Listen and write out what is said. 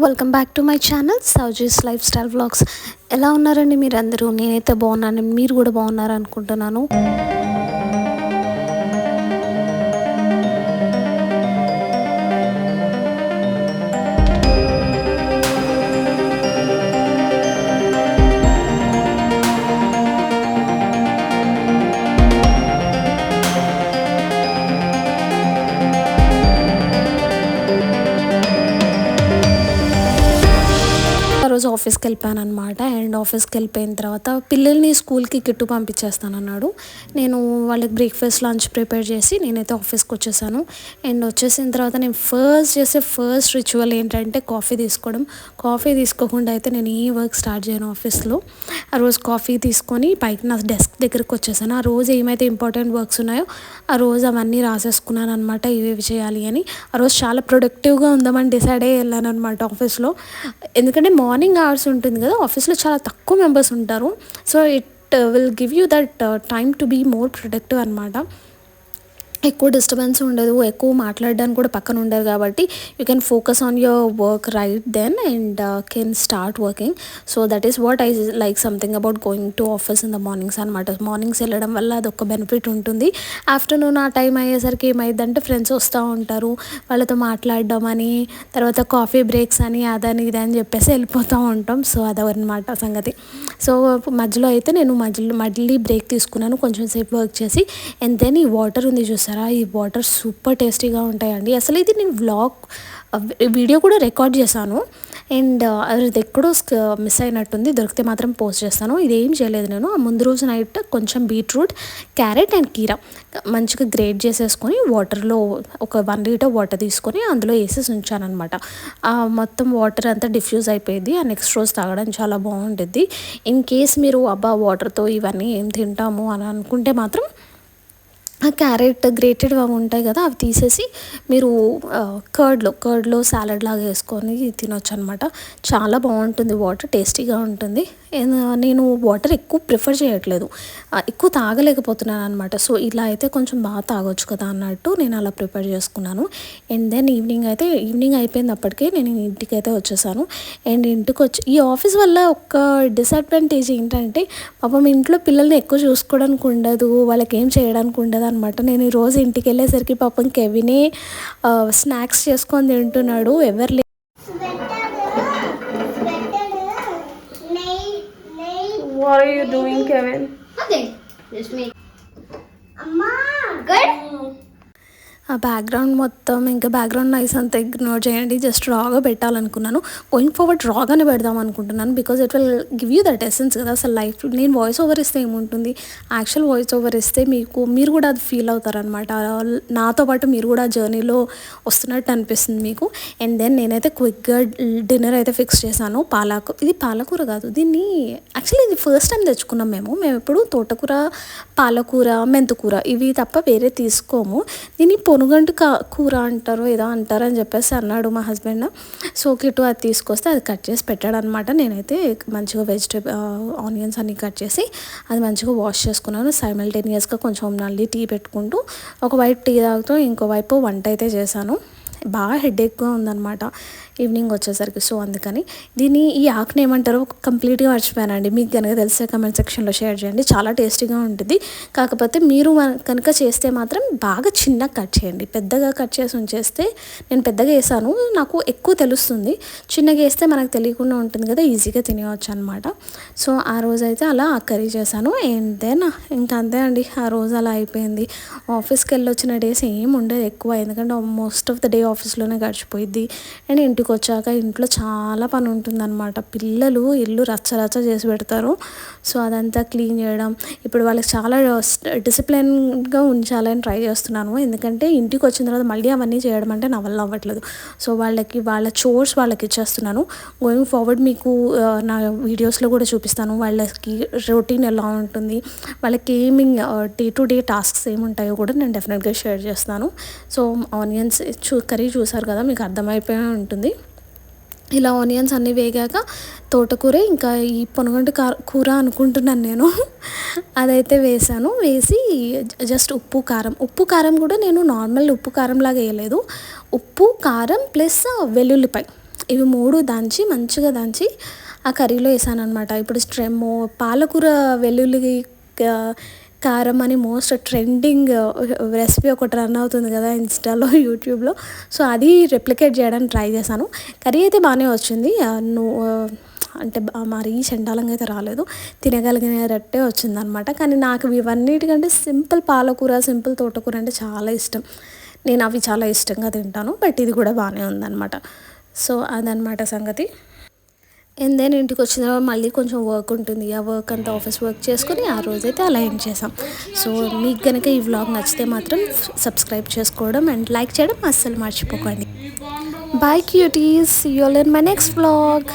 Welcome back to my channel Souji's life style vlogs. ఎలా ఉన్నారండి మీరందరూ? నేనైతే బాగున్నాను, మీరు కూడా బాగున్నారు అనుకుంటున్నాను. ఆ రోజు ఆఫీస్కి వెళ్ళిపోయాను అనమాట. అండ్ ఆఫీస్కి వెళ్ళిపోయిన తర్వాత పిల్లల్ని స్కూల్కి కిట్టు పంపించేస్తానన్నాడు. నేను వాళ్ళకి బ్రేక్ఫాస్ట్ లంచ్ ప్రిపేర్ చేసి నేనైతే ఆఫీస్కి వచ్చేసాను. అండ్ వచ్చేసిన తర్వాత నేను ఫస్ట్ రిచువల్ ఏంటంటే కాఫీ తీసుకోవడం. కాఫీ తీసుకోకుండా అయితే నేను ఈ వర్క్ స్టార్ట్ చేయను ఆఫీస్లో. ఆ రోజు కాఫీ తీసుకొని పైకి నా డెస్క్ దగ్గరికి వచ్చేసాను. ఆ రోజు ఏమైతే ఇంపార్టెంట్ వర్క్స్ ఉన్నాయో ఆ రోజు అవన్నీ రాసేసుకున్నాను అనమాట, ఇవేవి చేయాలి అని. ఆ రోజు చాలా ప్రొడక్టివ్గా ఉందామని డిసైడ్ అయ్యి వెళ్ళాను అనమాట ఆఫీస్లో. ఎందుకంటే మార్నింగ్ అవర్స్ ఉంటుంది కదా, ఆఫీస్లో చాలా తక్కువ మెంబర్స్ ఉంటారు. So it will give you that time to be more productive అనమాట. ఎక్కువ డిస్టర్బెన్స్ ఉండదు, ఎక్కువ మాట్లాడడానికి కూడా పక్కన ఉండదు. కాబట్టి you can focus on your work right then and can start working. So that is what I like something about going to office in the mornings అనమాట. మార్నింగ్స్ వెళ్ళడం వల్ల అదొక బెనిఫిట్ ఉంటుంది. ఆఫ్టర్నూన్ ఆ టైం అయ్యేసరికి ఏమైందంటే ఫ్రెండ్స్ వస్తూ ఉంటారు, వాళ్ళతో మాట్లాడడం అని, తర్వాత కాఫీ బ్రేక్స్ అని, అదని ఇదని చెప్పేసి వెళ్ళిపోతూ ఉంటాం. సో అదనమాట సంగతి. సో మధ్యలో అయితే నేను మళ్ళీ బ్రేక్ తీసుకున్నాను, కొంచెం సేపు వర్క్ చేసి. అండ్ దెన్ ఈ వాటర్ ఉంది చూసారా, ఈ వాటర్ సూపర్ టేస్టీగా ఉంటాయండి. అసలు ఇది నేను వీడియో కూడా రికార్డ్ చేశాను. అండ్ అది ఎక్కడో మిస్ అయినట్టుంది, దొరికితే మాత్రం పోస్ట్ చేస్తాను. ఇదేం చేయలేదు నేను. ముందు రోజు నైట్ కొంచెం బీట్రూట్, క్యారెట్ అండ్ కీరా మంచిగా గ్రేట్ చేసేసుకొని వాటర్లో ఒక 1 లీటర్ వాటర్ తీసుకొని అందులో వేసేసి ఉంచాను అనమాట. మొత్తం వాటర్ అంతా డిఫ్యూజ్ అయిపోయింది. ఆ నెక్స్ట్ రోజు తాగడం చాలా బాగుంటుంది. ఇన్ కేస్ మీరు వాటర్తో ఇవన్నీ ఏం తింటాము అని అనుకుంటే మాత్రం ఆ క్యారెట్ గ్రేటెడ్ అవి ఉంటాయి కదా, అవి తీసేసి మీరు కర్డ్లో సాలడ్ లాగా వేసుకొని తినొచ్చు అనమాట. చాలా బాగుంటుంది, వాటర్ టేస్టీగా ఉంటుంది. నేను వాటర్ ఎక్కువ ప్రిఫర్ చేయట్లేదు, ఎక్కువ తాగలేకపోతున్నాను అనమాట. సో ఇలా అయితే కొంచెం బాగా తాగొచ్చు కదా అన్నట్టు నేను అలా ప్రిపేర్ చేసుకున్నాను. అండ్ దెన్ ఈవినింగ్ అయిపోయింది, అప్పటికే నేను ఇంటికి అయితే వచ్చేసాను. అండ్ ఇంటికి వచ్చి ఈ ఆఫీస్ వల్ల ఒక డిసడ్వాంటేజ్ ఏంటంటే పాపం ఇంట్లో పిల్లల్ని ఎక్కువ చూసుకోవడానికి ఉండదు, వాళ్ళకి ఏం చేయడానికి ఉండదు అనమాట. నేను ఈరోజు ఇంటికి వెళ్ళేసరికి పాపం కెవినే స్నాక్స్ చేసుకొని తింటున్నాడు. ఎవరు What are you doing, Kevin? Nothing. Just me. Amma, good? ఆ బ్యాక్గ్రౌండ్ మొత్తం, ఇంకా బ్యాక్గ్రౌండ్ నాయిస్ అంతా ఇగ్నోర్ చేయండి. జస్ట్ రాగా పెట్టాలనుకున్నాను. గోయింగ్ ఫార్వర్డ్ రాగానే పెడదాం అనుకుంటున్నాను, because it will give you that essence కదా. అసలు లైఫ్ నేను వాయిస్ ఓవర్ ఇస్తే ఏముంటుంది, యాక్చువల్ వాయిస్ ఓవర్ ఇస్తే మీరు కూడా అది ఫీల్ అవుతారనమాట. నాతో పాటు మీరు కూడా జర్నీలో వస్తున్నట్టు అనిపిస్తుంది మీకు. అండ్ దెన్ నేనైతే క్విక్గా డిన్నర్ అయితే ఫిక్స్ చేశాను. ఇది పాలకూర కాదు, దీన్ని యాక్చువల్లీ ఇది ఫస్ట్ టైం తెచ్చుకున్నాం మేము ఎప్పుడు తోటకూర, పాలకూర, మెంతుకూర ఇవి తప్ప వేరే తీసుకోము. దీన్ని పొనుగంటు కూర అంటారు, ఏదో అంటారు అని చెప్పేసి అన్నాడు మా హస్బెండ్. సో కిట్టు అది తీసుకొస్తే అది కట్ చేసి పెట్టాడు అనమాట. నేనైతే మంచిగా ఆనియన్స్ అన్నీ కట్ చేసి అది మంచిగా వాష్ చేసుకున్నాను. సైమల్టేనియస్గా కొంచెం మళ్ళీ టీ పెట్టుకుంటూ ఒకవైపు టీ తాగుతూ ఇంకోవైపు వంట అయితే చేశాను. బాగా హెడేక్గా ఉందన్నమాట ఈవినింగ్ వచ్చేసరికి. సో అందుకని ఈ ఆకుని ఏమంటారో కంప్లీట్గా మర్చిపోయానండి. మీకు కనుక తెలిసే కమెంట్ సెక్షన్లో షేర్ చేయండి. చాలా టేస్టీగా ఉంటుంది. కాకపోతే మీరు కనుక చేస్తే మాత్రం బాగా చిన్నగా కట్ చేయండి. పెద్దగా కట్ చేసి ఉంచేస్తే, నేను పెద్దగా వేసాను, నాకు ఎక్కువ తెలుస్తుంది. చిన్నగా వేస్తే మనకు తెలియకుండా ఉంటుంది కదా, ఈజీగా తినేవచ్చు అనమాట. సో ఆ రోజైతే అలా ఆ కర్రీ చేశాను. అండ్ దెన్ ఇంకా అంతే అండి, ఆ రోజు అలా అయిపోయింది. ఆఫీస్కి వెళ్ళొచ్చిన డేస్ ఏం ఉండదు ఎక్కువ, ఎందుకంటే మోస్ట్ ఆఫ్ ద డే ఆఫీస్లోనే గడిచిపోయింది. అండ్ ఇంటికి వచ్చాక ఇంట్లో చాలా పని ఉంటుందన్నమాట. పిల్లలు ఇల్లు రచ్చ చేసి పెడతారు. సో అదంతా క్లీన్ చేయడం, ఇప్పుడు వాళ్ళకి చాలా డిసిప్లిన్గా ఉంచాలని ట్రై చేస్తున్నాను. ఎందుకంటే ఇంటికి వచ్చిన తర్వాత మళ్ళీ అవన్నీ చేయడం అంటే నా వల్ల అవ్వట్లేదు. సో వాళ్ళ చోర్స్ వాళ్ళకి ఇచ్చేస్తున్నాను. గోయింగ్ ఫార్వర్డ్ మీకు నా వీడియోస్లో కూడా చూపిస్తాను వాళ్ళకి రొటీన్ ఎలా ఉంటుంది, వాళ్ళకి డే టు డే టాస్క్స్ ఏముంటాయో కూడా నేను డెఫినెట్గా షేర్ చేస్తాను. సో ఆనియన్స్ కర్రీ చూసారు కదా, మీకు అర్థమైపోయి ఉంటుంది. ఇలా ఆనియన్స్ అన్నీ వేగాక తోటకూర, ఇంకా ఈ పొనగంటి కూర అనుకుంటున్నాను నేను, అదైతే వేసి జస్ట్ ఉప్పు కారం కూడా నేను నార్మల్ ఉప్పు కారం లాగా వేయలేదు. ఉప్పు కారం ప్లస్ వెల్లుల్లిపాయ ఇవి 3 దంచి మంచిగా దంచి ఆ కర్రీలో వేసాను అనమాట. ఇప్పుడు పాలకూర వెల్లుల్లి కారం అని మోస్ట్ ట్రెండింగ్ రెసిపీ ఒకటి రన్ అవుతుంది కదా ఇన్స్టాలో, యూట్యూబ్లో. సో అది రెప్లికేట్ చేయడానికి ట్రై చేశాను. కర్రీ అయితే బాగానే వచ్చింది. అంటే మరీ చండాలంగా అయితే రాలేదు, తినగలిగినట్టే వచ్చిందనమాట. కానీ నాకు ఇవన్నిటికంటే సింపుల్ పాలకూర, సింపుల్ తోటకూర అంటే చాలా ఇష్టం. నేను అవి చాలా ఇష్టంగా తింటాను. బట్ ఇది కూడా బాగానే ఉందన్నమాట. సో అదనమాట సంగతి. అండ్ దెన్ ఇంటికి వచ్చిన తర్వాత మళ్ళీ కొంచెం వర్క్ ఉంటుంది. ఆ వర్క్ అంతా ఆఫీస్ వర్క్ చేసుకొని ఆ రోజైతే అలా ఎండ్ చేసాం. సో మీకు కనుక ఈ వ్లాగ్ నచ్చితే మాత్రం సబ్స్క్రైబ్ చేసుకోవడం అండ్ లైక్ చేయడం అస్సలు మర్చిపోకండి. Bye cuties, see you all in my next vlog.